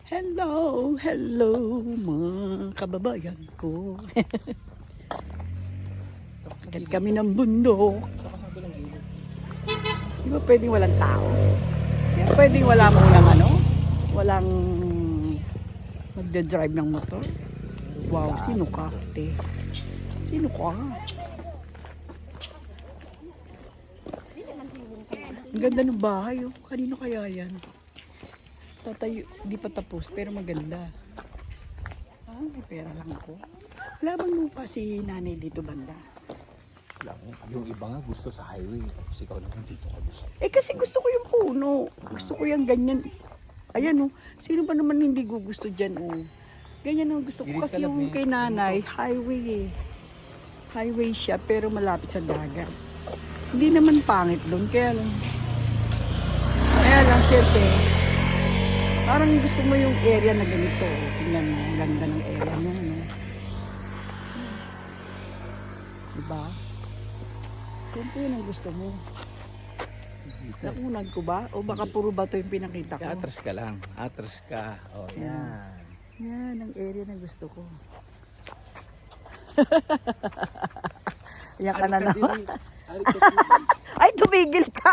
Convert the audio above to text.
Hello, hello mga kababayan ko. Akit kami ng bundok. Di ba pwedeng walang tao? Di ba pwedeng wala munang walang magdadrive ng motor? Wow, sino ka, te? Sino ka? Ang ganda ng bahay, oh. Kanino kaya yan? Tatayo, di pa tapos, pero maganda. Ah, may pera lang ako. Wala bang lupa si nanay dito banda? Yung iba nga gusto sa highway. Tapos ikaw naman dito ka gusto. Eh kasi gusto ko yung puno. Gusto ko yung ganyan. Ayan oh, sino ba naman hindi gusto dyan oh. Ganyan oh, gusto ko kasi yung kay nanay, highway eh. Highway siya pero malapit sa dagat. Hindi naman pangit doon, kaya lang syempre. Parang gusto mo yung area na ganito. Oh. Tingnan mo, ang ganda ng area mo. No? Diba? Kung po yun ang gusto mo. Nakunan ko ba? O baka puro bato yung pinakita ko? Atras ka lang. Atras ka. O, yan. Yan, ang area na gusto ko. Yan ka na naman. Ay, tumigil ka!